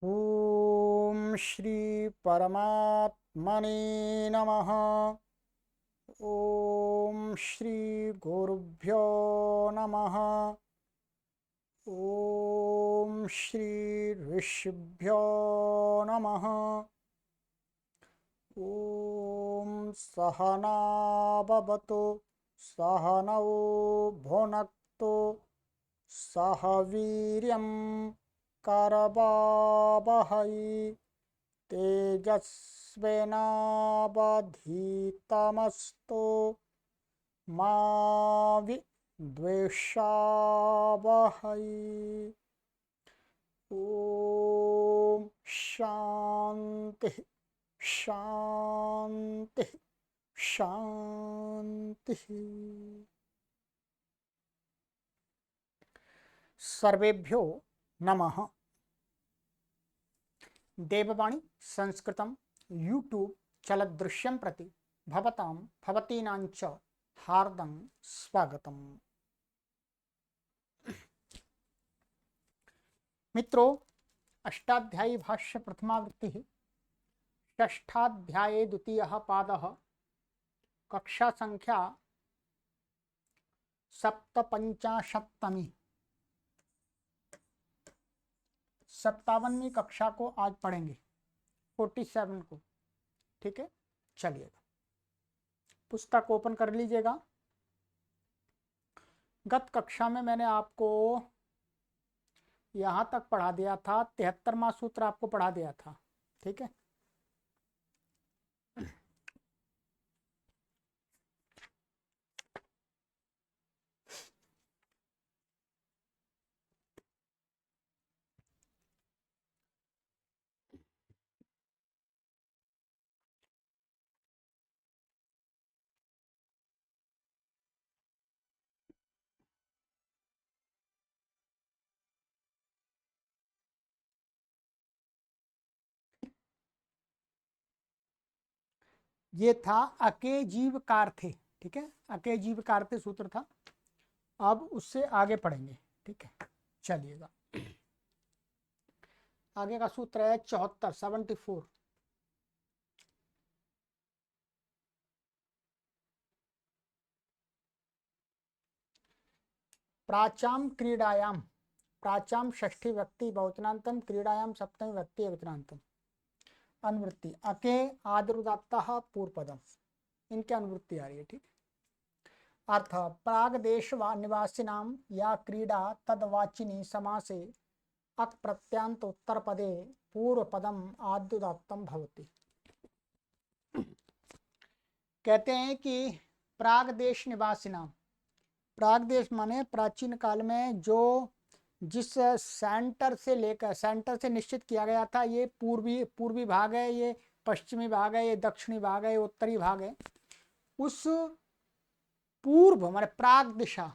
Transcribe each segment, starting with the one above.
ओम श्री परमात्मने नमः। ओम श्री गुरुभ्यो नमः। ओम श्री ऋषिभ्यो नमः। ओम सहना भवतु सहनौ भुनक्तु सह वीर्यं करवावहै तेजस्विनावधीतमस्तु मा विद्विषावहै। ओम शांति शांति शांति। सर्वेभ्यो नमः। देववाणी संस्कृतं यूट्यूब चलदृश्यं प्रति भवतां भवतीनां च हार्दं स्वागतम्। मित्रों, अष्टाध्यायी भाष्य प्रथमावृत्तिः षष्ठाध्याये द्वितीयः पादः कक्षा संख्या 57 57वीं कक्षा को आज पढ़ेंगे, 47 को। ठीक है, चलिएगा, पुस्तक ओपन कर लीजिएगा। गत कक्षा में मैंने आपको यहाँ तक पढ़ा दिया था, 73वां सूत्र आपको पढ़ा दिया था। ठीक है, ये था अके जीव कार्थे। ठीक है, अके जीव कार्थे सूत्र था। अब उससे आगे पढ़ेंगे। ठीक है, चलिएगा। आगे का सूत्र है 74 प्राचाम क्रीडायाम, प्राचाम षष्ठी व्यक्ति बहुवचनांतम, क्रीडायाम सप्तमी व्यक्ति एकवचनांतम। अनुवृत्ति अके आदरुदात्तः पूर्व पदम, इनकी अनुवृत्ति आ रही है। ठीक, अर्थ प्राग देश निवासिनां या क्रीडा तदवाचिनी समासे अक प्रत्यांत उत्तर पदे पूर्व पदम आद्युदात्तम भवति। कहते हैं कि प्राग देश निवासिनां, प्राग देश माने प्राचीन काल में जो जिस सेंटर से निश्चित किया गया था, ये पूर्वी भाग है, ये पश्चिमी भाग है, ये दक्षिणी भाग है, ये उत्तरी भाग है। उस पूर्व माने प्राग दिशा,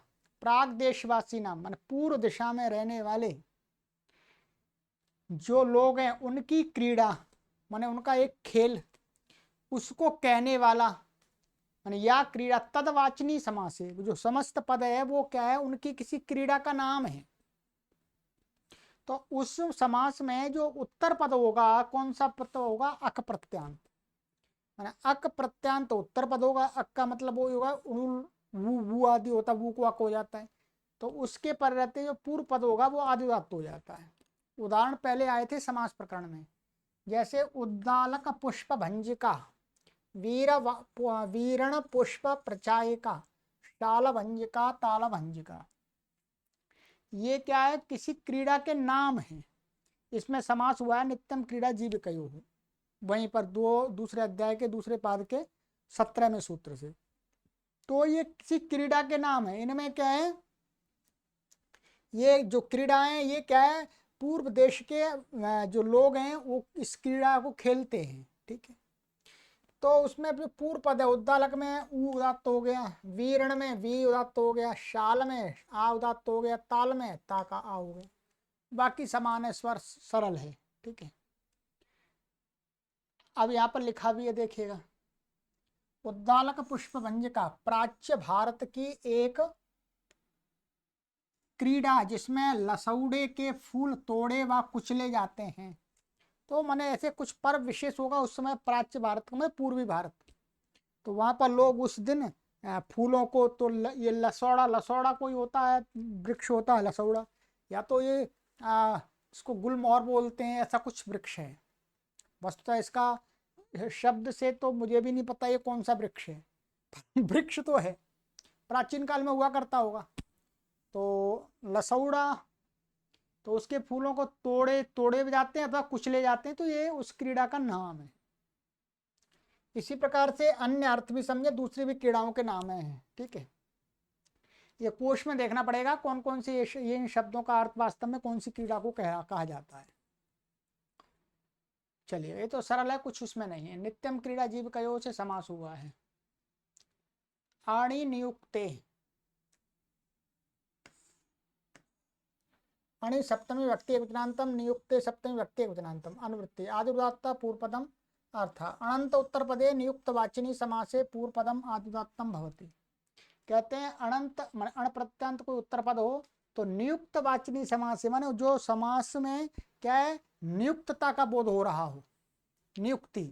प्राग देशवासी नाम माने पूर्व दिशा में रहने वाले जो लोग हैं, उनकी क्रीड़ा माने उनका एक खेल, उसको कहने वाला माने या क्रीड़ा तदवाचनी समास है। जो समस्त पद है वो क्या है, उनकी किसी क्रीड़ा का नाम है। तो उस समास में जो उत्तर पद होगा, कौन सा पद होगा, अक प्रत्यांत। माने अक प्रत्यांत उत्तर पद होगा। अक का मतलब वो होगा वू आदि होता, वू को अक हो जाता है। तो उसके पर रहते जो पूर्व पद होगा वो आदिदात्त हो जाता है। उदाहरण पहले आए थे समास प्रकरण में, जैसे उद्दालक पुष्प भंजिका, वीरण पुष्प प्रचायिका, शाल भंजिका, ताल भंजिका। ये क्या है, किसी क्रीड़ा के नाम है। इसमें समास हुआ है नित्यम क्रीड़ा जीविकयोः, वहीं पर दूसरे अध्याय के दूसरे पाद के 17वें सूत्र से। तो ये किसी क्रीड़ा के नाम है। इनमें क्या है, ये जो क्रीड़ाएं ये क्या है, पूर्व देश के जो लोग हैं वो इस क्रीड़ा को खेलते हैं। ठीक है, तो उसमें पूर्व पद है। उद्दालक में ऊ उदात्त हो गया, वीरण में वी उदात्त हो गया, शाल में आ उदात्त हो गया, ताल में ता का आ हो गया। बाकी समान है, स्वर सरल है। ठीक है, अब यहाँ पर लिखा भी है, देखिएगा। उद्दालक पुष्प भंजिका प्राच्य भारत की एक क्रीड़ा जिसमें लसौड़े के फूल तोड़े व कुचले जाते हैं। तो माने ऐसे कुछ पर्व विशेष होगा उस समय प्राच्य भारत में, पूर्वी भारत, तो वहाँ पर लोग उस दिन फूलों को तो ये लसौड़ा कोई होता है, वृक्ष होता है लसौड़ा, या तो ये इसको गुलमोहर बोलते हैं, ऐसा कुछ वृक्ष है। वस्तुतः इसका शब्द से तो मुझे भी नहीं पता ये कौन सा वृक्ष है वृक्ष तो है, प्राचीन काल में हुआ करता होगा। तो लसौड़ा, तो उसके फूलों को तोड़े जाते हैं अथवा कुचले जाते हैं, तो ये उस क्रीड़ा का नाम है। इसी प्रकार से अन्य अर्थ भी समझे, दूसरी भी क्रीड़ाओं के नाम हैं। ठीक है, ये कोश में देखना पड़ेगा कौन कौन सी ये इन शब्दों का अर्थ वास्तव में कौन सी क्रीड़ा को कहा जाता है। चलिए, ये तो सरल है, कुछ उसमें नहीं है। नित्यम क्रीड़ा जीविकयो से समास हुआ है। आणी नियुक्ते, अणि सप्तमी व्यक्ति वचनांतम, नियुक्ते सप्तमी व्यक्ति वचनांतम, अनुवृत्ति आदिउदात्त पूर्वपदम अर्थ अनंत उत्तर पदे नियुक्त वाचिनी समासे पूर्वपदम आदिउदात्तम भवति। कहते हैं अनंत अण प्रत्यंत कोई उत्तर पद हो तो नियुक्त वाचिनी समास, माने जो समास में क्या है, नियुक्तता का बोध हो रहा हो, नियुक्ति,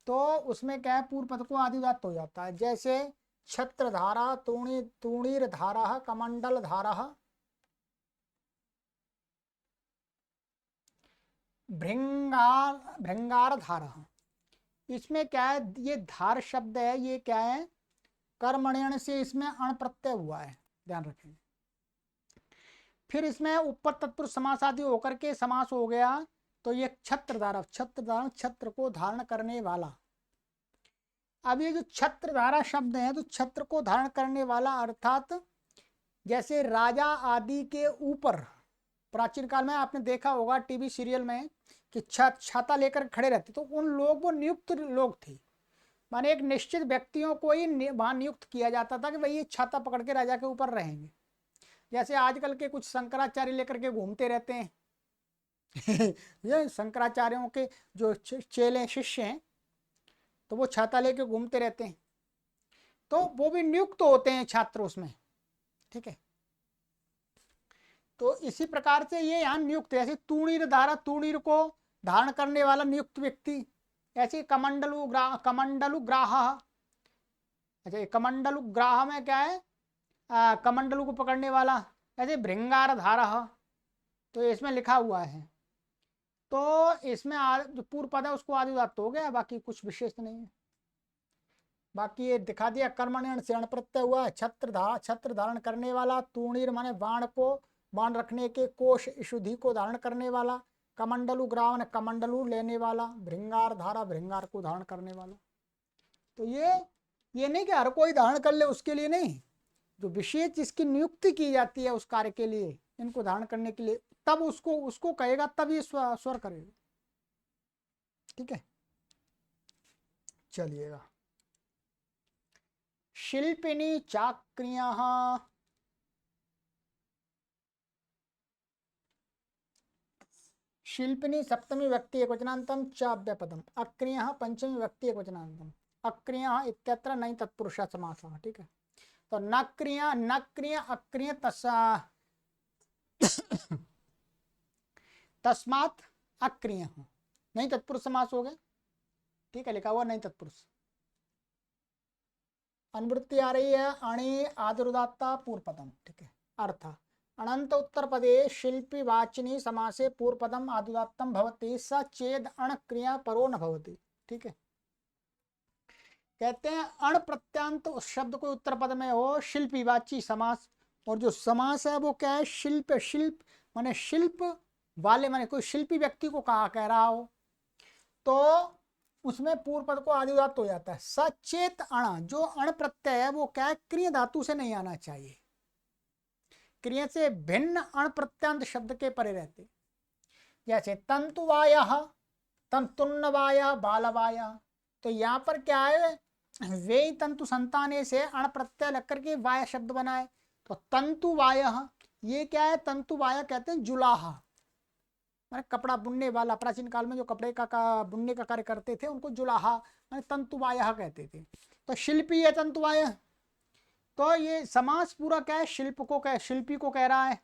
तो उसमें क्या है, पूर्व पद को आदिउदात्त हो जाता है। जैसे छत्रधारा, तूणीर धारा, कमंडल धारा, भृंगार धारा। इसमें क्या है, ये धार शब्द है, ये क्या है, कर्मण्यण से इसमें अण प्रत्यय हुआ है, ध्यान रखें। फिर इसमें ऊपर तत्पुरुष समास आदि होकर के समास हो गया, तो ये छत्रधारा, छत्र को धारण करने वाला। अब ये जो छत्रधारा शब्द है, तो छत्र को धारण करने वाला अर्थात जैसे राजा आदि के ऊपर, प्राचीन काल में आपने देखा होगा टीवी सीरियल में कि छाता लेकर खड़े रहते, तो उन लोग वो नियुक्त लोग थे, माने एक निश्चित व्यक्तियों को ही वहां नियुक्त किया जाता था कि भाई ये छाता पकड़ के राजा के ऊपर रहेंगे। जैसे आजकल के कुछ शंकराचार्य लेकर के घूमते रहते हैं ये शंकराचार्यों के जो चेले शिष्य हैं, तो वो छाता लेके घूमते रहते हैं, तो वो भी नियुक्त होते हैं छात्र उसमें। ठीक है, तो इसी प्रकार से ये यहाँ नियुक्त, ऐसे तूणीर धारा, तूणीर को धारण करने वाला नियुक्त व्यक्ति। ऐसे कमंडलु ग्राह, अच्छा कमंडलु ग्राह में क्या है, कमंडलु को पकड़ने वाला। ऐसे भृंगार धारा, तो इसमें लिखा हुआ है, तो इसमें जो पूर्व पद है उसको आदिउदात्त हो गया, बाकी कुछ विशेष नहीं है। बाकी ये दिखा दिया, कर्मण्यण से अण प्रत्यय हुआ, छत्र धारण करने वाला, तूणीर माने बाण रखने के, कोश इशुधि को धारण करने वाला, कमंडलु ग्राह ने कमंडलु लेने वाला, भृंगार धारा भृंगार को धारण करने वाला। तो ये नहीं कि हर कोई धारण कर ले, उसके लिए नहीं, जो विशेष जिसकी नियुक्ति की जाती है उस कार्य के लिए, इनको धारण करने के लिए, तब उसको कहेगा, तब ये स्वर करेगा। ठीक है, चलिएगा। शिल्पिनी चाक्रियः, शिल्पिनी सप्तमी व्यक्ति एकवचनान्तम च अव्यपदम, अक्रियः पंचमी व्यक्ति एकवचनान्तम, अक्रियः इत्यत्र नहीं तत्पुरुष समासः। ठीक है, तो नक्रिय अक्रिय तस्मात् अक्रिय नहीं तत्पुरुष समास हो गया। ठीक है, लिखा हुआ नहीं तत्पुरुष। अनुवृत्ति आ रही है, अणि आदिरुदात्ता पूर्व पदम। ठीक है, अर्थ अनंत उत्तर पदे शिल्पी वाचिनी समासे पूर्व पदम आदिउदात्तम भवति, स चेद अण क्रिया परो न भवति। ठीक है, कहते हैं अण प्रत्यांत उस शब्द को उत्तर पद में हो, शिल्पी वाची समास, और जो समास है वो क्या है, शिल्प माने शिल्प वाले, माने कोई शिल्पी व्यक्ति को कह रहा हो, तो उसमें पूर्व पद को आदिउदात्त हो जाता है। सचेत अण, जो अण प्रत्यय है वो क्या है, क्रिय धातु से नहीं आना चाहिए, क्रिया से भिन्न अण प्रत्यांत शब्द के परे रहते। जैसे तंतुवाय, तंतुन्नवाय, बालवाय, तो यहाँ पर क्या है, वे तंतु संताने से अण प्रत्यय लग करके वाय शब्द बनाए, तो तंतुवाय, ये क्या है, तंतुवाय कहते हैं जुलाहा, माने कपड़ा बुनने वाला। प्राचीन काल में जो कपड़े का बुनने का कार्य करते थे उनको जुलाहा माने तंतुवाय कहते थे। तो शिल्पी है तंतुवाय, तो ये समास पूरा क्या है, शिल्पी को कह रहा है,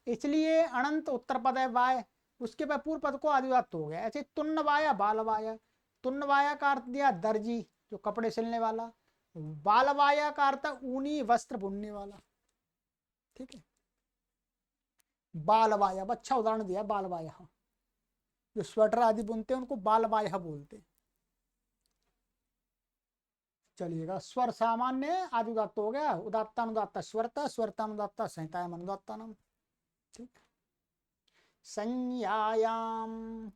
इसलिए अनंत उत्तर पद है वाय, उसके बाद पूर्व पद को आदिवात हो गया। ऐसे तुन्नवाया बालवाया, तुन्नवाया का अर्थ दिया दर्जी जो कपड़े सिलने वाला, बालवाया का अर्थ ऊनी वस्त्र बुनने वाला। ठीक है, बालवाया अच्छा उदाहरण दिया, बालवाया जो स्वेटर आदि बुनते हैं उनको बालवाया बोलते हैं। चलिएगा, स्वर सामान्य आदि उदात्त हो गया, उदात्ता अनुदात्ता स्वरता, स्वरता अनुदात्ता संहितायाम अनुदात्ता नाम। ठीक, संज्ञायाम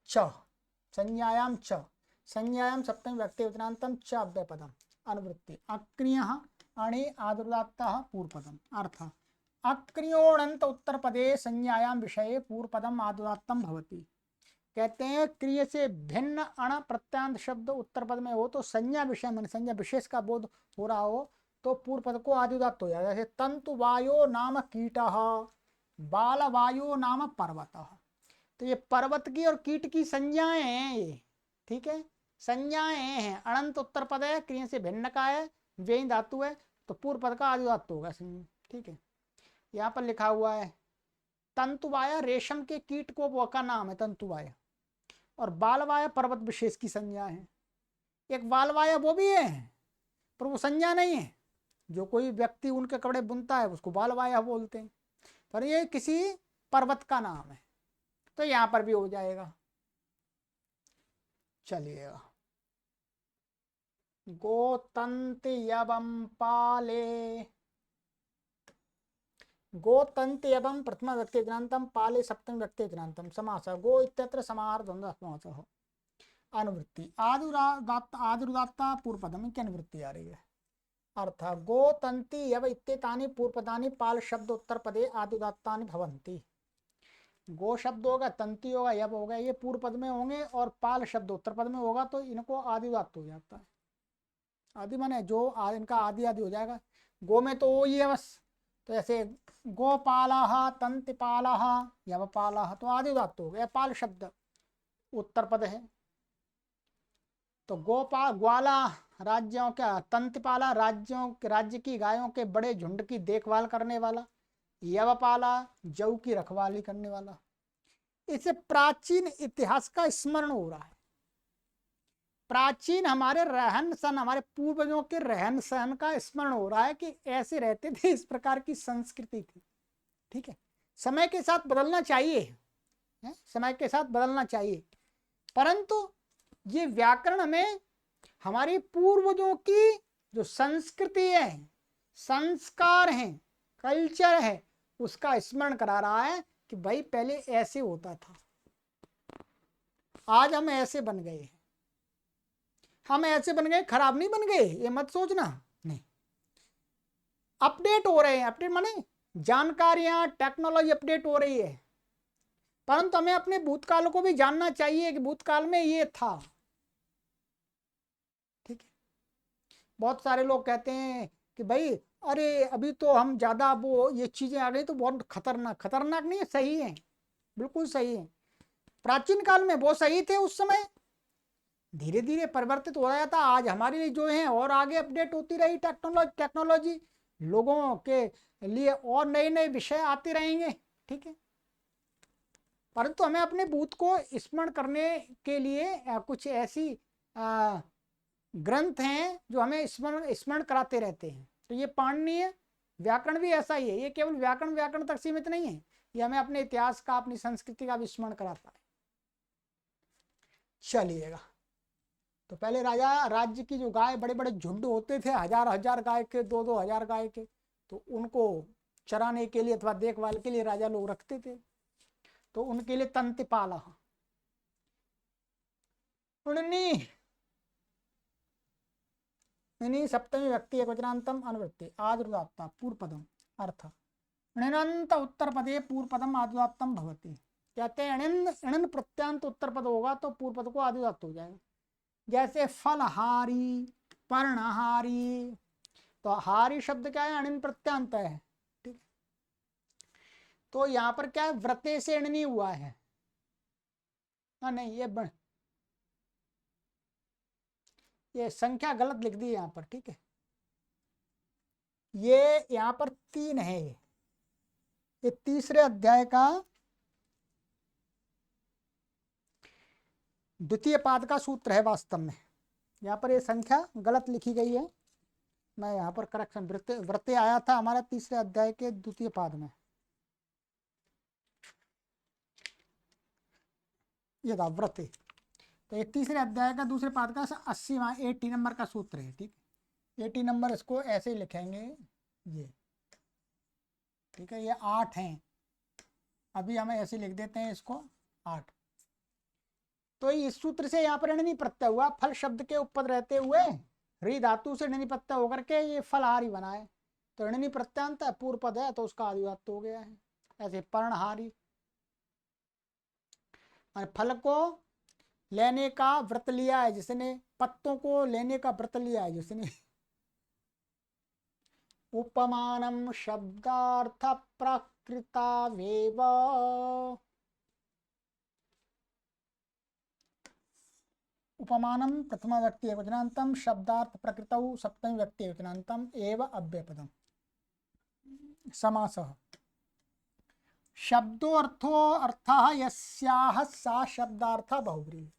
च, संज्ञायाम च, संज्ञायाम सप्तमी व्यक्ति वचनांतम च अव्ययपदम अनुवृत्ति अक्रिय अणि आदुदात्ता पूर्वपदम। अर्थ अक्रियोणंत उत्तर पदे संज्ञायाम विषये पूर्वपदम आदुदात्तम भवति। कहते हैं क्रिय से भिन्न अण प्रत्यांत शब्द उत्तर पद में हो तो संज्ञा विषय मन संज्ञा विशेष का बोध हो रहा हो तो पूर्व पद को आदिउदात्त हो जाएगा। जैसे तंतु वायो नाम कीटः, बाल वायो नाम पर्वतः। तो ये पर्वत की और कीट की संज्ञाएं हैं ये। ठीक है, संज्ञाएं हैं, अनंत उत्तर पद है, क्रिय से भिन्न का है, व्यय धातु है, तो पूर्व पद का आदिउदात्त होगा। ठीक है, यहाँ पर लिखा हुआ है तंतुवाया रेशम के कीट को का नाम है तंतुवाया, और बालवाया पर्वत विशेष की संज्ञा है। एक बालवाया वो भी है पर वो संज्ञा नहीं है, जो कोई व्यक्ति उनके कपड़े बुनता है उसको बालवाया बोलते हैं, पर ये किसी पर्वत का नाम है, तो यहां पर भी हो जाएगा। चलिएगा, गोतंत यवम पाले, गोतंत एवं प्रथम व्यक्ति जनांतम पाले सप्तम व्यक्ति जनांतम समास गो इत्यत्र समाहार द्वंद्व समास अनुवृत्ति आदुदात्ता पूर्व पदम की अनुवृत्ति आ रही है। अर्थ गोतंती यव इत्येतानि पूर्वपदानि पाल शब्द उत्तर पदे आदुदात्तानि भवन्ति। गो शब्द होगा, तंती होगा, यव होगा, ये पूर्व पद में होंगे और पाल शब्द उत्तर पद में होगा तो इनको आदिउदात्त हो जाता है। आदि माने जो इनका आदि आदि हो जाएगा। गो में तो वो ही है बस, तो ऐसे गोपालः तंतिपालः यवपालः तो आदिउदात्त हो गया। पाल शब्द उत्तर पद है तो गोपाल ग्वाला राज्यों का, तंतिपाला राज्य की गायों के बड़े झुंड की देखभाल करने वाला, यवपाला जौ की रखवाली करने वाला। इससे प्राचीन इतिहास का स्मरण हो रहा है। प्राचीन हमारे रहन सहन, हमारे पूर्वजों के रहन सहन का स्मरण हो रहा है कि ऐसे रहते थे, इस प्रकार की संस्कृति थी। ठीक है, समय के साथ बदलना चाहिए, समय के साथ बदलना चाहिए, परंतु ये व्याकरण में हमारी पूर्वजों की जो संस्कृति है, संस्कार हैं, कल्चर है, उसका स्मरण करा रहा है कि भाई पहले ऐसे होता था, आज हम ऐसे बन गए हैं। हम ऐसे बन गए, खराब नहीं बन गए, ये मत सोचना, नहीं, अपडेट हो रहे हैं। अपडेट माने जानकारियां, टेक्नोलॉजी अपडेट हो रही है, परंतु हमें अपने भूतकाल को भी जानना चाहिए कि भूतकाल में ये था। ठीक है, बहुत सारे लोग कहते हैं कि भाई अरे अभी तो हम ज्यादा वो ये चीजें आ गई तो बहुत खतरनाक, खतरनाक नहीं है, सही है, बिल्कुल सही है। प्राचीन काल में वो सही थे, उस समय धीरे धीरे परिवर्तित हो रहा था। आज हमारे लिए जो है और आगे अपडेट होती रही टेक्नोलॉजी, लोगों के लिए और नए नए विषय आते रहेंगे। ठीक है, परंतु हमें अपने भूत को स्मरण करने के लिए कुछ ऐसी ग्रंथ हैं जो हमें स्मरण कराते रहते हैं। तो ये पाणिनीय व्याकरण भी ऐसा ही है, ये केवल व्याकरण तक सीमित नहीं है, ये हमें अपने इतिहास का, अपनी संस्कृति का भी स्मरण कराता है। चलिएगा, तो पहले राज्य की जो गाय, बड़े बड़े झुंड होते थे, हजार हजार गाय के, 2-2 हजार गाय के, तो उनको चराने के लिए अथवा देखभाल के लिए राजा लोग रखते थे, तो उनके लिए तंतिपाला सप्तमी व्यक्ति एकवचनांतम अनुवृत्ति आदुदात्ता पूर्व पदम। अर्थ णिनंत उत्तर पदे पूर्व पदम आदुदात्तम भवति। कहते हैं णिन प्रत्यांत उत्तर पद होगा तो पूर्व पद को आदुदात्त हो जाएगा। जैसे फलहारी, पर्णहारी, तो हारी शब्द क्या है, अणिन प्रत्यांत है। ठीक, तो यहां पर क्या है, व्रते से अणनी हुआ है। नहीं, ये संख्या गलत लिख दी यहां पर। ठीक है, ये यहां पर 3 है, ये तीसरे अध्याय का द्वितीय पाद का सूत्र है वास्तव में। यहाँ पर ये संख्या गलत लिखी गई है, मैं यहाँ पर करेक्शन व्रते आया था हमारा तीसरे अध्याय के द्वितीय पाद में, ये था व्रते। तो ये तीसरे अध्याय का दूसरे पाद का 80वां 80 नंबर का सूत्र है। ठीक, 80 नंबर इसको ऐसे ही लिखेंगे ये। ठीक है, ये 8 हैं, अभी हमें ऐसे लिख देते हैं इसको 8। तो इस सूत्र से यहाँ पर ऋणी प्रत्यय हुआ, फल शब्द के उपपद रहते हुए री धातु से ऋणी प्रत्यय होकर के ये फलहारी बना है। तो ऋणी प्रत्यांत है, पूर्व पद है, तो उसका आदिधातु हो गया है। ऐसे पर्णहारी फल को लेने का व्रत लिया है जिसने, पत्तों को लेने का व्रत लिया है जिसने। उपमानम शब्दार्थ प्रकृतावेव, उपमानम प्रथम व्यक्ति एकवचनांतम शब्दार्थ प्रकृतौ सप्तमी व्यक्ति एकवचनांतम एव अव्ययपदम। समासः शब्दो अर्थो अर्थः यस्याः सा शब्दार्थ बहुव्रीहि।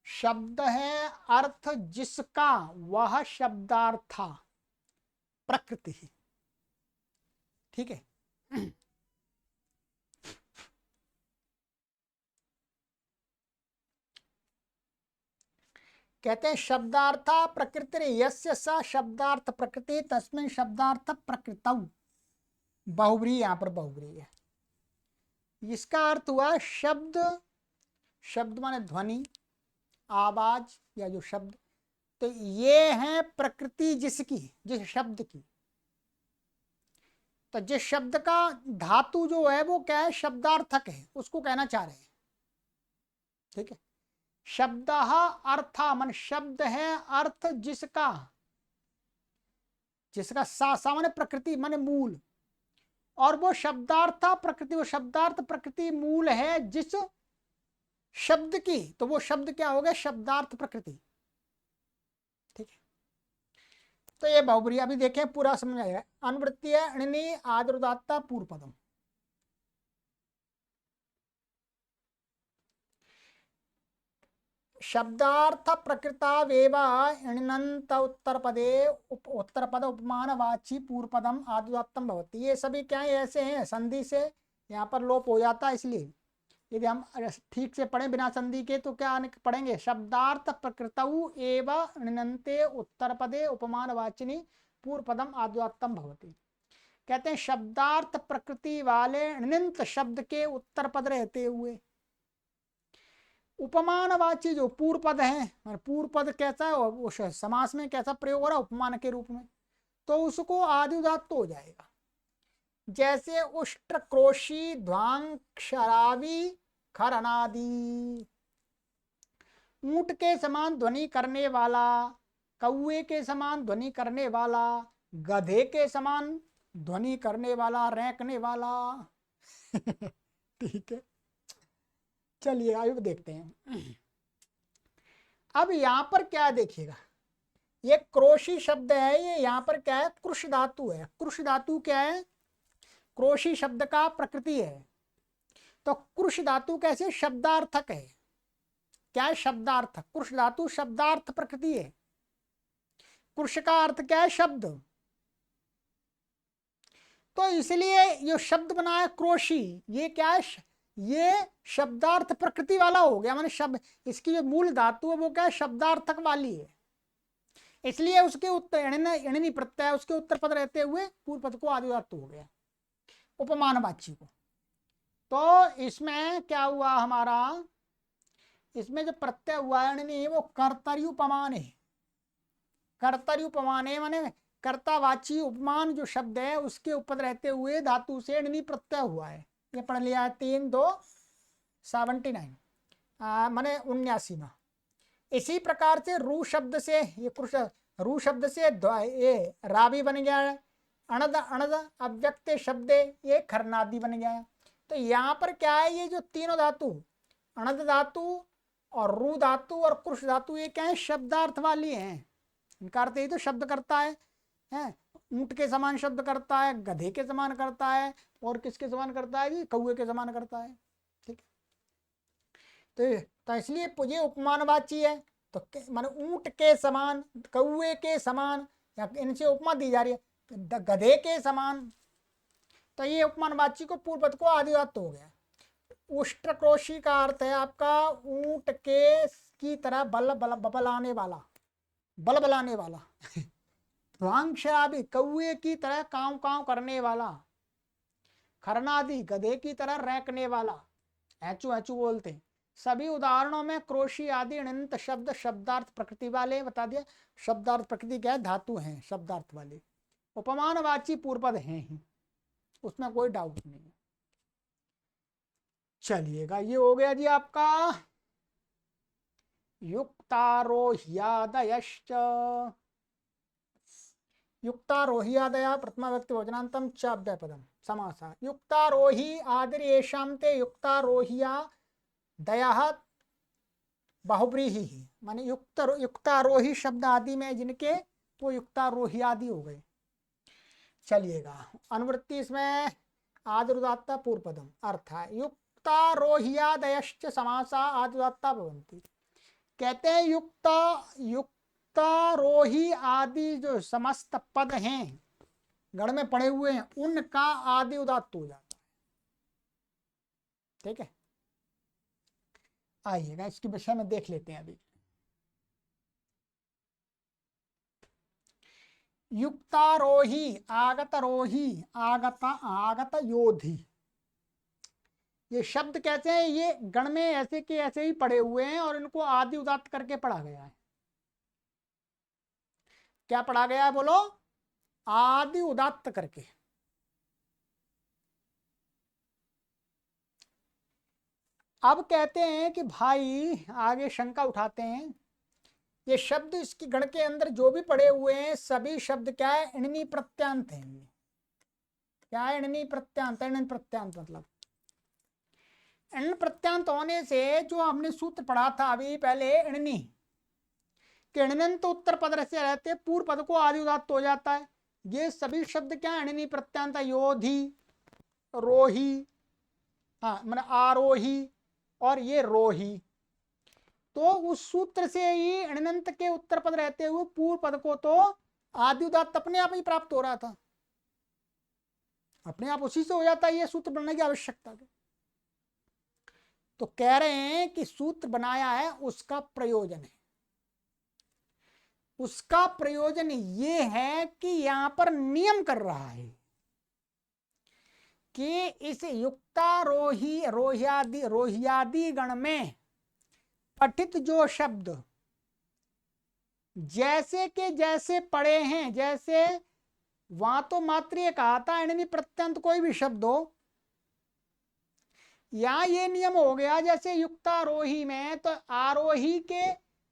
शब्द है अर्थ जिसका, वह शब्दार्थ प्रकृति ही। ठीक है, कहते हैं शब्दार्थ प्रकृति यस्य सा शब्दार्थ प्रकृति तस्मिन् शब्दार्थ प्रकृतौ बहुव्रीहि। यहाँ पर बहुव्रीहि है, इसका अर्थ हुआ शब्द, शब्द माने ध्वनि, आवाज या जो शब्द, तो ये है प्रकृति जिसकी, जिस शब्द की। तो जिस शब्द का धातु जो है वो क्या है, शब्दार्थक है, उसको कहना चाह रहे हैं। ठीक है, शब्द अर्थ मन शब्द है अर्थ जिसका, जिसका सामान्य प्रकृति माने मूल, और वो शब्दार्थ प्रकृति, वो शब्दार्थ प्रकृति मूल है जिस शब्द की, तो वो शब्द क्या हो गया, शब्दार्थ प्रकृति। ठीक है, तो ये बहुब्रीहि अभी देखें पूरा समझ आएगा। अनुवृत्तीय ऋणी आदरुदात्ता पूर्व पदम। शब्दार्थ प्रकृतावेव णिनन्त उत्तर पदे उत्तर पद उपमानवाची पूर्व पदम आदुदात्तम भवति। ये सभी क्या है, ऐसे हैं संधि से यहाँ पर लोप हो जाता है, इसलिए यदि हम ठीक से पढ़ें बिना संधि के तो क्या पढ़ेंगे, शब्दार्थ प्रकृतौ एव णिनन्ते उत्तर पदे उपमानवाचिनी पूर्व पदम आदुदात्तम भवति। कहते हैं शब्दार्थ प्रकृति वाले णिनंत शब्द के उत्तर पद रहते हुए उपमानवाची जो पूर्व पद है, पूर्व पद कैसा है, उस समास में कैसा प्रयोग हो रहा है, उपमान के रूप में, तो उसको आदि उदात्त हो जाएगा। जैसे उष्ट्र क्रोशी ध्वांग शराबी खर अनादि, ऊंट के समान ध्वनि करने वाला, कौए के समान ध्वनि करने वाला, गधे के समान ध्वनि करने वाला, रैंकने वाला। ठीक है, चलिए आगे देखते हैं। अब यहां पर क्या देखिएगा, ये क्रोशी शब्द है, ये यहां पर क्या है, कृष धातु है। कृष धातु क्या है, क्रोशी शब्द का प्रकृति है। तो कृष धातु कैसे, शब्दार्थक है। क्या है, शब्दार्थ। कृष धातु शब्दार्थ प्रकृति है। कृष का अर्थ क्या है, शब्द। तो इसलिए ये शब्द बना है क्रोशी, ये क्या है, ये शब्दार्थ प्रकृति वाला हो गया। माने शब्द, इसकी जो मूल धातु है वो क्या है, शब्दार्थक वाली है। इसलिए उसके उत्तर णिनी प्रत्यय, उसके उत्तर पद रहते हुए पूर्व पद को आदिधातु हो गया उपमानवाची को। तो इसमें क्या हुआ हमारा, इसमें जो प्रत्यय हुआ है णिनी, वो कर्तर्युपमान है। कर्तर्युपमान है माने कर्तावाची उपमान जो शब्द है उसके उपद रहते हुए धातु से णिनी प्रत्यय हुआ है। ये पढ़ लिया है 3-2-79 माने 79 में। इसी प्रकार से रू शब्द से, ये रू शब्द से ये राबी बन गया है। अणद अणद अव्यक्त शब्द ये खरनादी बन गया है। तो यहाँ पर क्या है, ये जो तीनों धातु, अणद धातु और रू धातु और कृष धातु, ये क्या है, शब्दार्थ वाली हैं। इनका अर्थ ये तो शब्द करता है। ऊंट के समान शब्द करता है, गधे के समान करता है, और किसके समान करता है जी, कौए के समान करता है। ठीक है, तो इसलिए ये उपमानवाची है। तो माने ऊंट के समान, कौए के समान, या इनसे उपमा दी जा रही है, गधे के समान। तो ये उपमानवाची को पूर्व पद को आदिवात हो गया। उष्ट्रक्रोशी का अर्थ है आपका ऊंट के की तरह बलाने वाला, बल बलाने वाला। ध्वांशराबी कौए की तरह काव काव करने वाला। खरनादि गधे की तरह रैकने वाला, ऐचू ऐचू बोलते हैं। सभी उदाहरणों में क्रोशी आदि अनंत शब्द शब्दार्थ प्रकृति वाले, बता दिया शब्दार्थ प्रकृति क्या है, धातु हैं शब्दार्थ वाले, उपमानवाची पूर्वपद हैं ही, उसमें कोई डाउट नहीं है। चलिएगा, ये हो गया जी आपका युक्तारोह्यादयश्च। युक्तारोह्यादया प्रथमा व्यक्ति भोजनांतम च अव्ययपदम समासा। युक्तारोही आदिरेषां ते युक्तारोह्या दया बहुब्रीहि, माने युक्तारोही शब्द आदि में जिनके, वो युक्तारोही आदि हो गए। चलिएगा, अनुवृत्ति इसमें आदिरुदात्ता पूर्व पदम अर्थ है युक्तारोह्यादयश्च समासा आदिरुदात्ता भवन्ति। कहते हैं युक्तारोही आदि जो समस्त पद हैं गण में पड़े हुए हैं, उनका आदि उदात्त हो जाता है। ठीक है, आइएगा इसके विषय में देख लेते हैं अभी। युक्तारोही, आगतरोही, आगत योधी, ये शब्द कहते हैं ये गण में ऐसे के ऐसे ही पड़े हुए हैं और इनको आदि उदात्त करके पढ़ा गया है। क्या पढ़ा गया है बोलो, आदि उदात्त करके। अब कहते हैं कि भाई आगे शंका उठाते हैं, ये शब्द इसकी गण के अंदर जो भी पड़े हुए हैं सभी शब्द क्या है, इणनी प्रत्यांत है। क्या है इणनी प्रत्यांत, इणन प्रत्यांत मतलब इणन प्रत्यांत होने से जो हमने सूत्र पढ़ा था अभी पहले इणनी कि इणन तो उत्तर पद से रहते पूर्व पद को आदि उदात्त हो जाता है। ये सभी शब्द क्या है इणनी प्रत्यांत, योधी, रोही, हाँ मैंने आरोही और ये रोही। तो उस सूत्र से ही अणनंत के उत्तर पद रहते हुए पूर्व पद को तो आदि उदात्त अपने आप ही प्राप्त हो रहा था, अपने आप उसी से हो जाता है, ये सूत्र बनाने की आवश्यकता है। तो कह रहे हैं कि सूत्र बनाया है उसका प्रयोजन है, उसका प्रयोजन ये है कि यहां पर नियम कर रहा है कि इस युक्तारोही रोह्यादि गण में पठित जो शब्द जैसे के जैसे पढ़े हैं, जैसे वहां तो मात्र ये कहा था इणनी प्रत्यंत कोई भी शब्द हो, या ये नियम हो गया जैसे युक्तारोही में तो आरोही के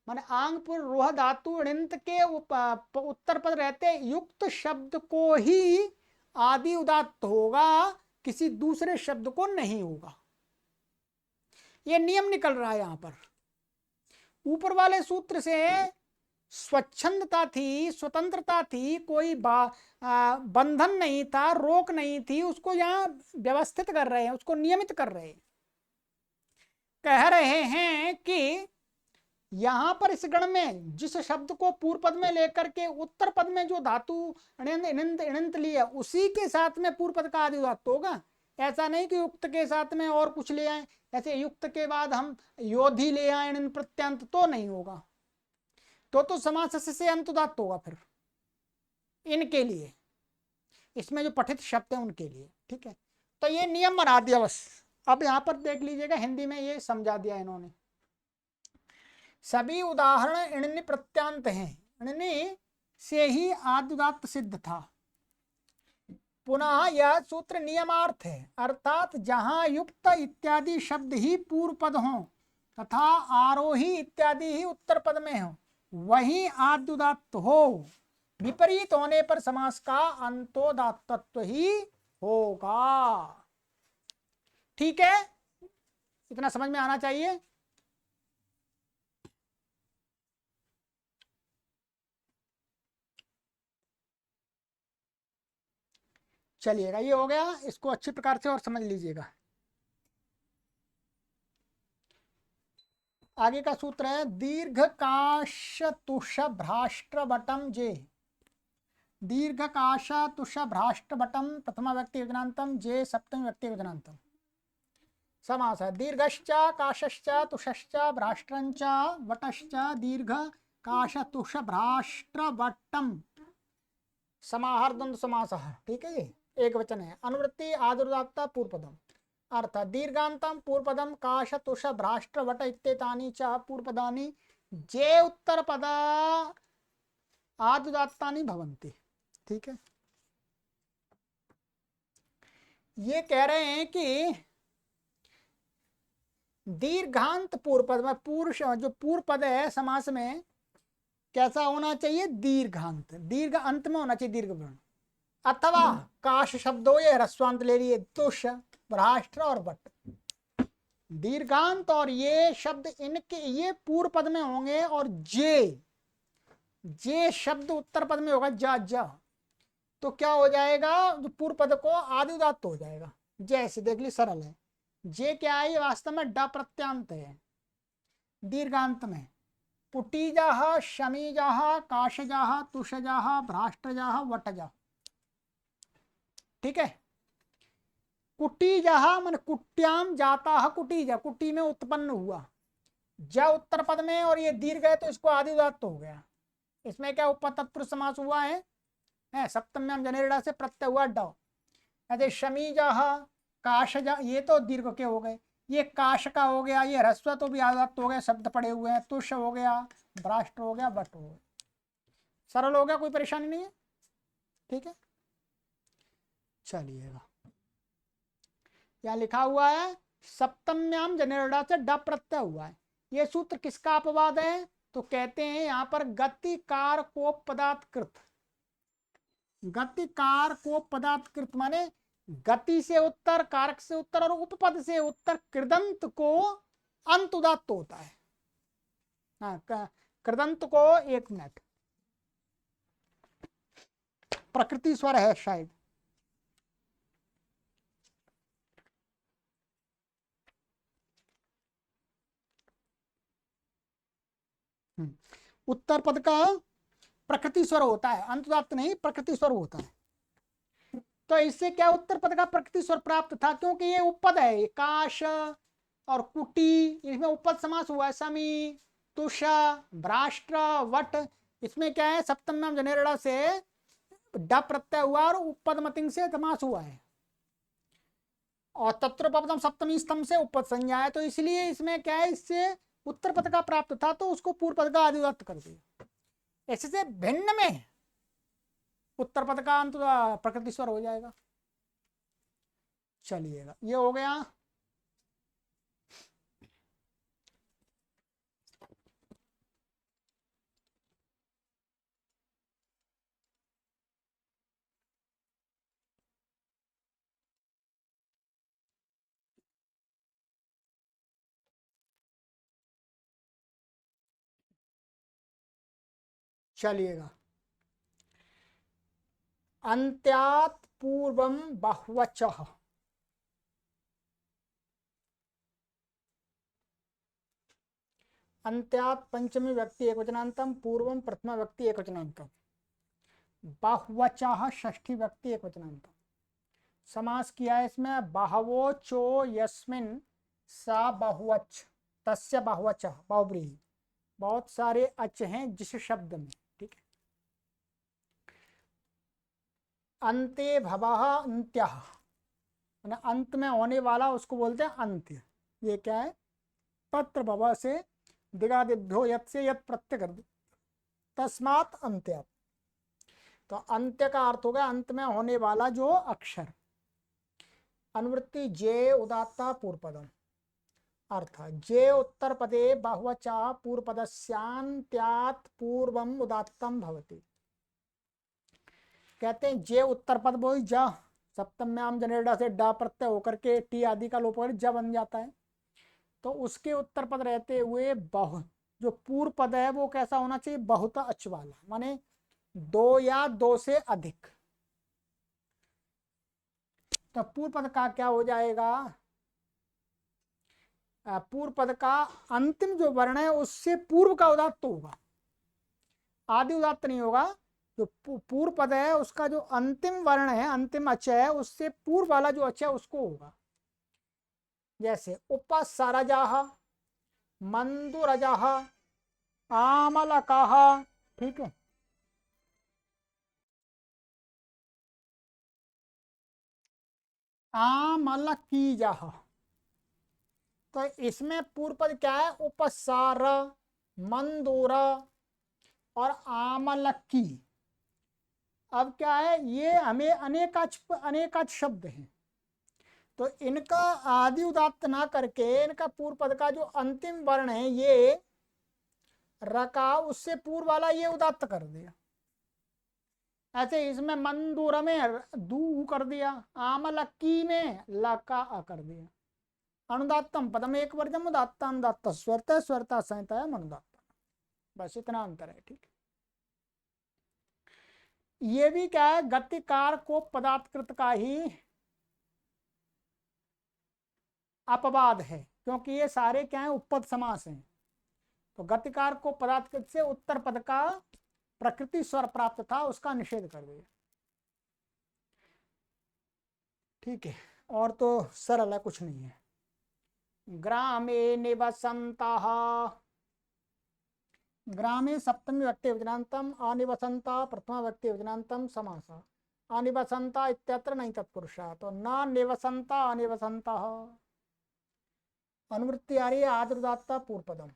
माने आंग पर रोह धातु ऋंत के उत्तर पद रहते युक्त शब्द को ही आदि उदात्त होगा, किसी दूसरे शब्द को नहीं होगा। ये नियम निकल रहा है यहां पर। ऊपर वाले सूत्र से स्वच्छंदता थी, स्वतंत्रता थी, कोई बंधन नहीं था, रोक नहीं थी, उसको यहां व्यवस्थित कर रहे हैं, उसको नियमित कर रहे हैं। कह रहे हैं कि यहां पर इस गण में जिस शब्द को पूर्व पद में लेकर के उत्तर पद में जो धातु इणंत लिया उसी के साथ में पूर्व पद का आदि उदात्त होगा। ऐसा नहीं कि युक्त के साथ में और कुछ ले आए, ऐसे युक्त के बाद हम योधी ले आए इन प्रत्यंत तो नहीं होगा, तो समास से अंत उदात्त होगा फिर इनके लिए, इसमें जो पठित शब्द है उनके लिए। ठीक है, तो ये नियम बना दिया बस। अब यहां पर देख लीजिएगा हिंदी में ये समझा दिया इन्होंने। सभी उदाहरण इणनी प्रत्यांत हैं, इणनी से ही आदि उदात्त सिद्ध था। पुनः यह सूत्र नियमार्थ है, अर्थात जहां युक्त इत्यादि शब्द ही पूर्व पद हों तथा आरोही इत्यादि ही उत्तर पद में हो वही आदि उदात्त हो, विपरीत होने पर समास का अंतोदात्तत्व ही होगा। ठीक है, इतना समझ में आना चाहिए। चलिएगा, ये हो गया, इसको अच्छी प्रकार से और समझ लीजिएगा। आगे का सूत्र है दीर्घ काश तुष भ्राष्ट्र बटम जे। दीर्घ काश तुष भ्राष्ट्र बटम प्रथमा व्यक्ति वचनांतम जे सप्तमी व्यक्ति वचनांतम। समास है दीर्घश्च काशश्च तुषश्च भ्राष्ट्रंच वटश्च दीर्घ काश तुष भ्राष्ट्र वटम। समाहार द्वंद्व समास है, ठीक है, ये एक वचन है। अनुवृत्ति आदुर्दात्ता पूर्वपदम। अर्थ दीर्घांतम पूर्वपदम काश तुष भ्राष्ट्र वट इत्येतानि च पूर्वपदानि जे उत्तरपदा आदुदात्तानि भवन्ति। ठीक है, ये कह रहे हैं कि दीर्घांत पूर्व पद में पूर्व जो पूर्व पद है समास में कैसा होना चाहिए, दीर्घांत, दीर्घ अंत में होना चाहिए दीर्घ वर्ण। अथवा काश शब्द हो, ये ह्रस्वांत ले लिए, तुष भ्राष्ट्र और वट, दीर्घांत और ये शब्द इनके ये पूर्व पद में होंगे और जे शब्द उत्तर पद में होगा जा जा, तो क्या हो जाएगा, जो पूर्व पद को आदि उदात्त हो जाएगा। जैसे देख ली, सरल है। जे क्या है, वास्तव में ड प्रत्यांत है दीर्घांत में। पुटीजाह शमीजाह काशजाह तुषजाह भ्राष्ट्रजाह वटजाह। ठीक है, कुटीजाह मन कुट्याम जाता कुटीजा, कुटी में उत्पन्न हुआ, ज उत्तर पद में और ये दीर्घ है तो इसको आदि उदात्त हो गया। इसमें क्या उपतत्पुरुष समास हुआ है, सप्तम्याम जनेरड़ा से प्रत्यय हुआ ड। ऐसे शमीजाह काशजा, ये तो दीर्घ के हो गए, ये काश का हो गया, ये ह्रस्व तो भी आदत हो गए, शब्द पड़े हुए हैं, तुष हो गया, भ्राष्ट्र हो गया, वट हो गया। सरल हो गया, कोई परेशानी नहीं है। ठीक है, चलिएगा, यहाँ लिखा हुआ है सप्तम्याम जनेरड़ा से ड प्रत्यय हुआ है। ये सूत्र किसका अपवाद है, तो कहते हैं यहाँ पर गतिकार को पदात्कृत, गतिकार को पदात्कृत माने गति से उत्तर, कारक से उत्तर और उपपद से उत्तर कृदंत को अंत उदात्त होता है। हाँ, कृदंत को, एक मिनट, प्रकृति स्वर है शायद, उत्तर पद का प्रकृति स्वर होता है, अंत उदात्त नहीं, प्रकृति स्वर होता है। तो इससे क्या उत्तर पद का प्रकृति स्वर प्राप्त था, क्योंकि ये उपपद है, ये काश और कुटी, इसमें उपपद समास हुआ है। समी तुषा भ्राष्ट्र वट, इसमें क्या है, सप्तम्याम जनेरड़ा से ड प्रत्यय हुआ और उपपद मतिंग से समास हुआ है, और तत्रोपपदम सप्तमी स्तंभ से उपपद संज्ञा है, तो इसलिए इसमें क्या है, इससे उत्तर पद का प्राप्त था तो उसको पूर्व पद का आदिवत कर दिया। ऐसे से भिन्न में उत्तर पद का अंत प्रकृति स्वर हो जाएगा। चलिएगा, ये हो गया। चलिएगा, अंत्यात पूर्वम बहुवचः, अंत्यात पंचमी व्यक्ति एकवचनांतम पूर्वम प्रथमा व्यक्ति एकवचनांतम, बहुवचः षष्ठी व्यक्ति एकवचनांतम। समास किया है इसमें बहवो चो यस्मिन सा बहुवच तस्य बहुवच बहुब्रीहि, बहुत सारे अच हैं जिस शब्द में। ठीक है, अंते भवः अंत्यः, अंत में होने वाला उसको बोलते हैं अंत्य। ये क्या है, तत्र भव से दिगादिभ्यो यत् से यत् प्रत्यय कर दो, तस्मात् अंत्यात्, तो अंत्य का अर्थ होगा अंत में होने वाला जो अक्षर। अनुवृत्ति जे उदात्ता पूर्वपदम, अर्थ जे उत्तर पदे बहुवचा पूर्वपदस्यांत्यात् पूर्वम उदात्तम भवति। कहते हैं जे उत्तर पद बोल जा, सप्तम्याम जनेरड़ा से डा प्रत्यय होकर के टी आदि का लोप होकर जा बन जाता है, तो उसके उत्तर पद रहते हुए बहु, जो पूर्व पद है वो कैसा होना चाहिए, बहुत अच वाला, माने दो या दो से अधिक। तो पूर्व पद का क्या हो जाएगा, पूर्व पद का अंतिम जो वर्ण है उससे पूर्व का उदात्त होगा, आदि उदात्त नहीं होगा। जो पूर्व पद है उसका जो अंतिम वर्ण है, अंतिम अचय है, उससे पूर्व वाला जो अचय उसको होगा। जैसे उपसरजः, मंदुरजः, आमलकः, ठीक है। आमलकीजः, तो इसमें पूर्व पद क्या है, उपसार, मंदूर और आमलकी। अब क्या है, ये हमें अनेकाच शब्द हैं, तो इनका आदि उदात्त ना करके इनका पूर्व पद का जो अंतिम वर्ण है ये रका, उससे पूर्व वाला ये उदात्त कर दिया। ऐसे इसमें मंदूर में दू कर दिया, आमलकी में लका आ कर दिया। अनुदात्तम पदम एक वर्जम उदात्त अनुदात्त स्वरत स्वरता संहिता है अनुदात्त, बस इतना अंतर है, ठीक। ये भी क्या है, गतिकार को पदात्कृत का ही अपवाद है, क्योंकि ये सारे क्या है, उपपद समास हैं। तो गतिकार को पदात्कृत से उत्तर पद का प्रकृति स्वर प्राप्त था, उसका निषेध कर दिया, ठीक है। और तो सरल है, कुछ नहीं है। ग्रामे निवसन्तः, ग्रामे सप्तमी व्यक्ति वचनांतम, अनिवसंता प्रथमा व्यक्ति वचनांतम समास। अनिवसंता इत्यत्र नहीं तत्पुरुषा, तो न निवसंता अनिवसंतः। अनुवृत्ति आ रही है आदुदात्ता पूर्व पदम,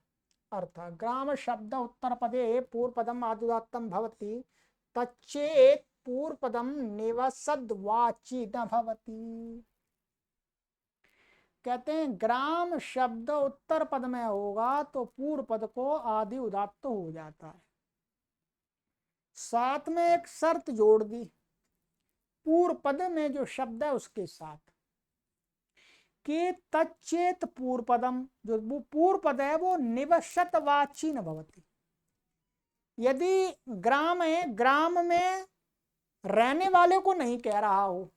अर्थात ग्राम शब्द उत्तर पदे पूर्व पदम आदुदात्तम भवति, तच्चेत पूर्व पदम निवसद्वाची न भवति। कहते हैं ग्राम शब्द उत्तर पद में होगा तो पूर्व पद को आदि उदात्त हो जाता है। साथ में एक शर्त जोड़ दी, पूर्व पद में जो शब्द है उसके साथ कि तच्चेत पूर्व पदम, जो पूर्व पद है वो निवसतवाची न भवति। यदि ग्राम है, ग्राम में रहने वाले को नहीं कह रहा हो,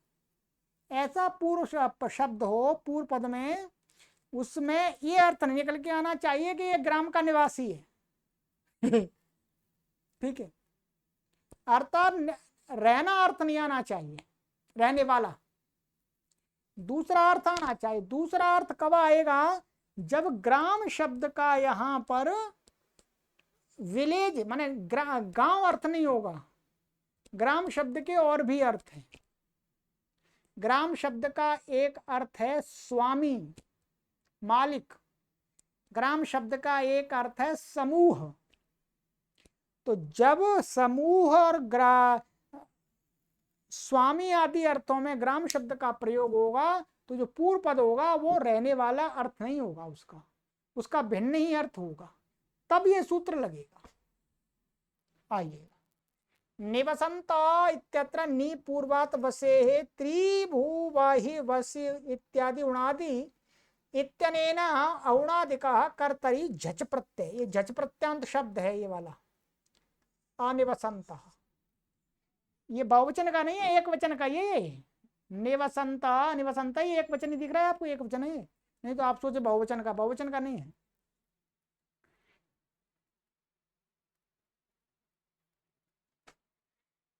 ऐसा पूर्व शब्द हो पूर्व पद में, उसमें ये अर्थ नहीं निकल के आना चाहिए कि ये ग्राम का निवासी है ठीक है, अर्थात रहना अर्थ नहीं आना चाहिए, रहने वाला। दूसरा अर्थ आना चाहिए। दूसरा अर्थ कब आएगा, जब ग्राम शब्द का यहां पर विलेज माने गांव अर्थ नहीं होगा। ग्राम शब्द के और भी अर्थ हैं। ग्राम शब्द का एक अर्थ है स्वामी, मालिक। ग्राम शब्द का एक अर्थ है समूह। तो जब समूह और स्वामी आदि अर्थों में ग्राम शब्द का प्रयोग होगा तो जो पूर्व पद होगा वो रहने वाला अर्थ नहीं होगा, उसका भिन्न ही अर्थ होगा, तब ये सूत्र लगेगा। आइए, निवसंत इत्यत्र नि पूर्वात वसे त्रिभुवहि वसि इत्यादि उणादि इत्यनेन औणादिकः कर्तरि झच प्रत्यय, ये झच प्रत्यांत शब्द है ये वाला अनिवसंत। ये बहुवचन का नहीं है, एक वचन का। ये निवसंत निवसंत ही एक वचन ही दिख रहा है आपको, एक वचन है, नहीं तो आप सोचे बहुवचन का, बहुवचन का नहीं है।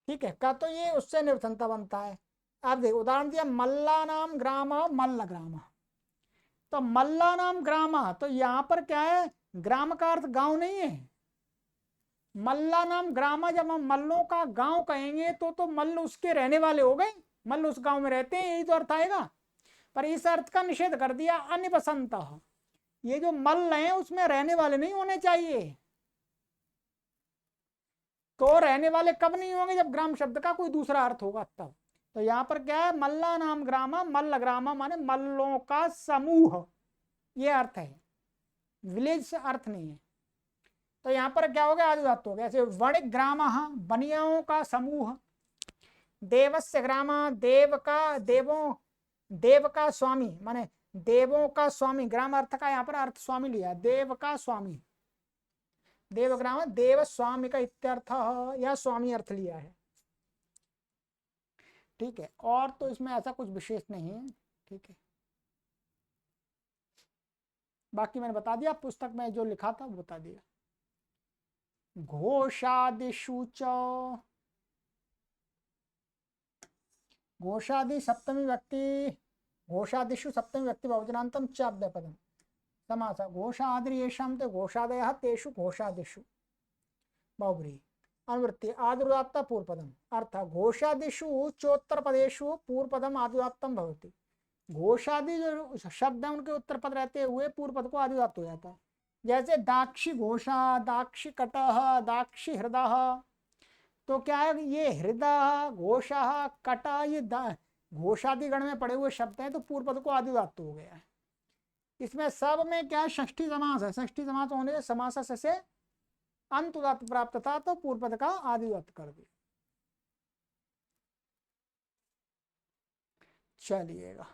ठीक है, का तो ये उससे निवसंता बनता है। आप देखो उदाहरण दिया, मल्ला नाम ग्राम मल्ल ग्राम, तो मल्ला नाम ग्राम, तो यहां पर क्या है, ग्राम का अर्थ गांव नहीं है। मल्ला नाम ग्राम, जब हम मल्लों का गांव कहेंगे तो मल्ल उसके रहने वाले हो गए, मल्ल उस गांव में रहते हैं, यही तो अर्थ आएगा। पर इस अर्थ का निषेध कर दिया अनिवसंत। ये जो मल्ल हैं उसमें रहने वाले नहीं होने चाहिए। तो रहने वाले कब नहीं होंगे, जब ग्राम शब्द का कोई दूसरा अर्थ होगा तब। तो यहाँ पर क्या है, मल्ला नाम ग्रामा, मल्ल ग्रामा माने मल्लों का समूह, ये अर्थ है, विलेज से अर्थ नहीं है। तो यहाँ पर क्या हो गया, आदि धातु हो गया। जैसे वणिक ग्राम, बनियाओं का समूह। देवस्य ग्रामा, देव का, देव का स्वामी माने देवों का स्वामी। ग्राम अर्थ का यहाँ पर अर्थ स्वामी लिया, देव का स्वामी। देवग्राम देव स्वामी का इत्यर्थ, यह स्वामी अर्थ लिया है। ठीक है, और तो इसमें ऐसा कुछ विशेष नहीं है। ठीक है, बाकी मैंने बता दिया, पुस्तक में जो लिखा था वो बता दिया। घोषादिषु च, घोषादि सप्तमी व्यक्ति, घोषादिषु सप्तमी व्यक्ति बहुवचनान्तं च अव्यपदम् समासः। घोषादिर्येषां ते घोषादयः तेषु घोषादिषु बहुव्रीहि। अनुवृत्ति आदिर्दात्ता पूर्वपदम् अर्थात घोषादिषु चोत्तर पदेषु पूर्वपदम आदिदात्तम भवति। घोषादि जो शब्द है उनके उत्तर पद रहते हुए पूर्व पद को आदिदात्त हो जाता है। जैसे दाक्षी घोषा, दाक्षी कटः, दाक्षी हृदय, तो क्या है, ये हृदय, घोषा, कटा, ये घोषादि गण में पड़े हुए शब्द हैं, तो पूर्व पद को आदिदात्त हो गया है। इसमें सब में क्या है, षष्ठी समास है। षष्ठी समास होने से समास से अंत उदात्त प्राप्त था, तो पूर्व पद का आदिदात्त कर दिया। चलिएगा,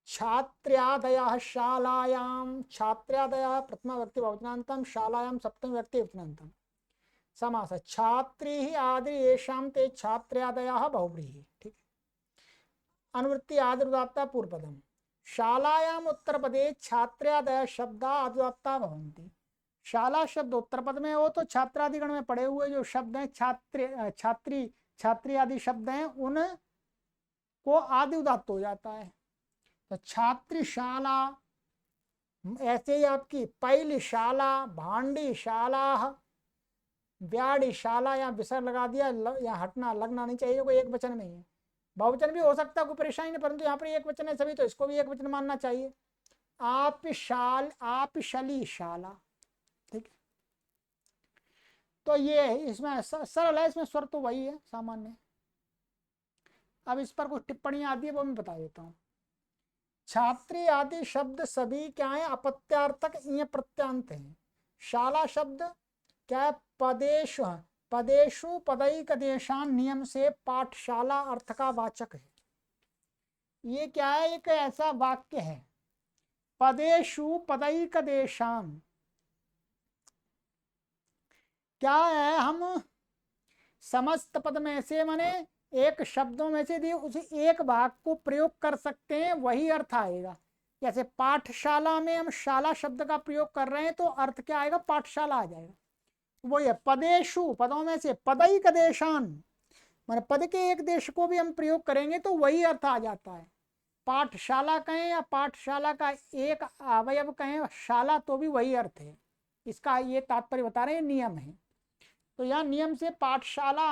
छात्र्यादयः शालायां, छात्र्यादयः प्रथमा व्यक्ति बहुवचनान्तं, शालायां सप्तमी व्यक्ति वचनान्तं समास। छात्री आदि येषां ते छात्र्यादयः बहुव्रीहि। ठीक है, अनुवृत्ति आदिर्दात्ता पूर्वपदम। शालायाम उत्तर पदे छात्र्यादय शब्द आदिदात्ता भवन्ति। शाला शब्द उत्तर पद में हो तो छात्रादिगण में पड़े हुए जो शब्द हैं, छात्र, छात्री, छात्री आदि शब्द हैं, उन को आदि उदात्त हो जाता है। तो छात्रीशाला, ऐसे ही आपकी पहली शाला, भांडी शाला, व्याड़ी शाला, या विसर्ग लगा दिया, या हटना लगना नहीं चाहिए, कोई एक वचन में ही है। बहुवचन भी हो सकता है, कोई परेशानी नहीं, परंतु यहाँ पर एक वचन है सभी, तो इसको भी एक वचन मानना चाहिए। आप शाल, आप शली शाला। ठीक है, तो ये इसमें सरल है, इसमें स्वर तो वही है सामान्य। अब इस पर कुछ टिप्पणी आदि है, वो मैं बता देता हूँ। छात्री आदि शब्द सभी क्या है, अपत्यार्थक ये प्रत्यांत हैं। शाला शब्द क्या है, पदेशु, पदेशु पदैक देशान नियम से पाठशाला अर्थ का वाचक है। ये क्या है, एक ऐसा वाक्य है, पदेशु पदैक देशान, क्या है, हम समस्त पद में से माने एक शब्दों में से यदि उस एक भाग को प्रयोग कर सकते हैं, वही अर्थ आएगा। जैसे पाठशाला में हम शाला शब्द का प्रयोग कर रहे हैं, तो अर्थ क्या आएगा, पाठशाला आ जाएगा। वो है पदेशु, पदों में से पदैक देशान, माने पद के एक देश को भी हम प्रयोग करेंगे तो वही अर्थ आ जाता है। पाठशाला कहें या पाठशाला का एक अवयव कहें शाला, तो भी वही अर्थ है। इसका ये तात्पर्य बता रहे हैं, नियम है। तो यहाँ नियम से पाठशाला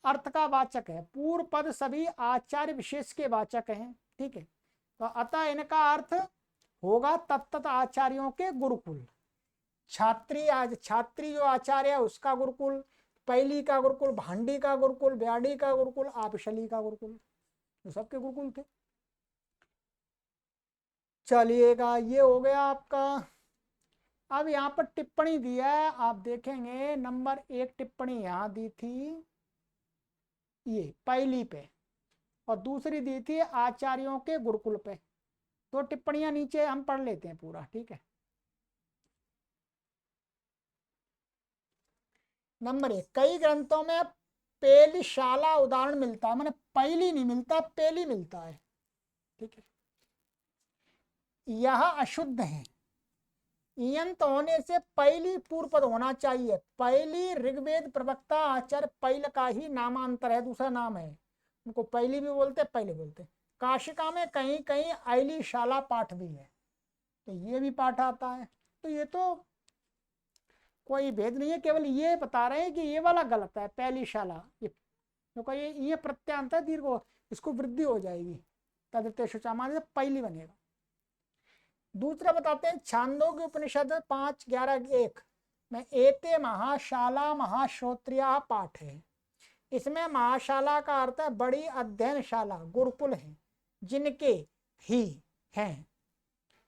अर्थ का वाचक है। पूर्व पद सभी आचार्य विशेष के वाचक हैं। ठीक है, तो अतः इनका अर्थ होगा तत्त आचार्यों के गुरुकुल। छात्री, आज छात्री जो आचार्य है उसका गुरुकुल, पहली का गुरुकुल, भांडी का गुरुकुल, ब्याडी का गुरुकुल, आपशली का गुरुकुल, तो सबके गुरुकुल थे। चलिएगा, ये हो गया आपका। अब यहाँ पर टिप्पणी दी है, आप देखेंगे नंबर 1 टिप्पणी यहाँ दी थी ये पहली पे, और दूसरी दी थी आचार्यों के गुरुकुल पे। तो टिप्पणियां नीचे हम पढ़ लेते हैं पूरा। ठीक है, नंबर 1, कई ग्रंथों में पेली शाला उदाहरण मिलता है, मैंने पहली नहीं मिलता, पेली मिलता है। ठीक है, यह अशुद्ध है। इयंत होने से पहली पूर्व पद होना चाहिए। पहली ऋग्वेद प्रवक्ता आचार्य पहल का ही नामांतर है, दूसरा नाम है। उनको पहली भी बोलते, पहले बोलते। काशिका में कहीं कहीं ऐली शाला पाठ भी है, तो ये भी पाठ आता है। तो ये तो कोई भेद नहीं है, केवल ये बता रहे हैं कि ये वाला गलत है, पहली शाला। ये प्रत्यांत है दीर्घ, इसको वृद्धि हो जाएगी, तदते शुचामान से पहली बनेगा। दूसरा बताते हैं, छांदोग्य उपनिषद 5:11-1 में एते महाशाला महाश्रोत्रिया पाठ है। इसमें महाशाला का अर्थ है बड़ी अध्ययनशाला, गुरुकुल है जिनके ही हैं।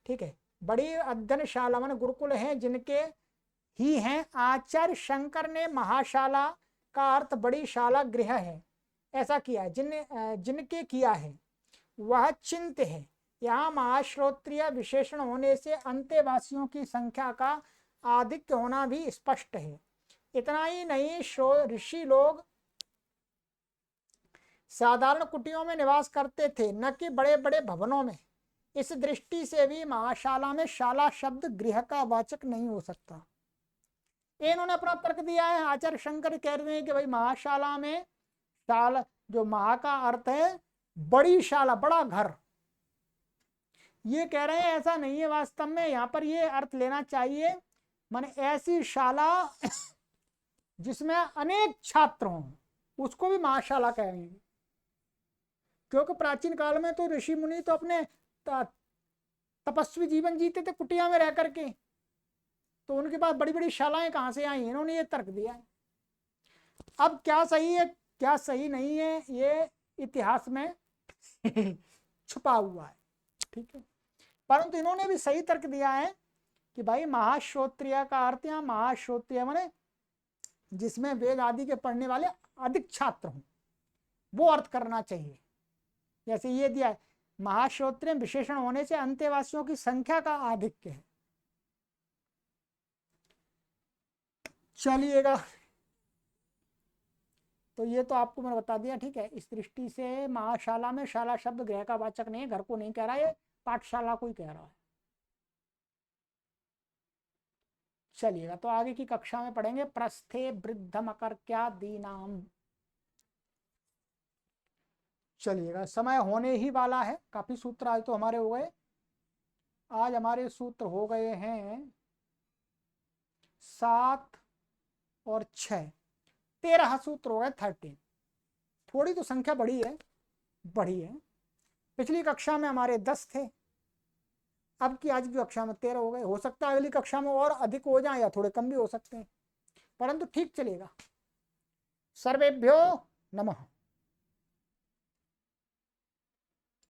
ठीक है, बड़ी अध्ययनशाला माने गुरुकुल हैं जिनके ही हैं। आचार्य शंकर ने महाशाला का अर्थ बड़ी शाला गृह है ऐसा किया, जिनके किया है। वह चिंत है। यहाँ महाश्रोत्रिय विशेषण होने से अंत्यवासियों की संख्या का आधिक्य होना भी स्पष्ट है। इतना ही नहीं, ऋषि लोग साधारण कुटियों में निवास करते थे, न कि बड़े बड़े भवनों में। इस दृष्टि से भी महाशाला में शाला शब्द गृह का वाचक नहीं हो सकता। इन्होंने अपना तर्क दिया है। आचार्य शंकर कह रहे हैं कि भाई महाशाला में शाला, जो महा का अर्थ है बड़ी शाला, बड़ा घर। ये कह रहे हैं ऐसा नहीं है वास्तव में, यहाँ पर ये अर्थ लेना चाहिए माने ऐसी शाला जिसमें अनेक छात्र हों, उसको भी महाशाला कहेंगे। क्योंकि प्राचीन काल में तो ऋषि मुनि तो अपने तपस्वी जीवन जीते थे कुटिया में रह करके, तो उनके पास बड़ी बड़ी शालाएं कहाँ से आई? इन्होंने ये तर्क दिया है। अब क्या सही है क्या सही नहीं है, ये इतिहास में छुपा हुआ है, ठीक है। परंतु इन्होंने भी सही तर्क दिया है कि भाई महाश्रोत्रिय का अर्थ, यहाँ महाश्रोत्रिय माने जिसमें वेद आदि के पढ़ने वाले अधिक छात्र हों, वो अर्थ करना चाहिए। जैसे ये दिया है, महाश्रोत्रिय विशेषण होने से अंत्यवासियों की संख्या का आधिक्य है। चलिएगा, तो ये तो आपको मैंने बता दिया, ठीक है। इस दृष्टि से महाशाला में शाला शब्द गृह का वाचक नहीं है, घर को नहीं कह रहा है, पाठशाला को ही कह रहा है। चलिएगा, तो आगे की कक्षा में पढ़ेंगे प्रस्थे वृद्धम अकर्क्यादीनाम। चलिएगा, समय होने ही वाला है। काफी सूत्र आज तो हमारे हो गए। आज हमारे सूत्र हो गए हैं 7 और 6, 13 सूत्र हो गए, 13। थोड़ी तो संख्या बढ़ी है। पिछली कक्षा में हमारे 10 थे, अब की आज की कक्षा में 13 हो गए। हो सकता है अगली कक्षा में और अधिक हो जाए या थोड़े कम भी हो सकते हैं, परंतु ठीक चलेगा। सर्वेभ्यो नमः।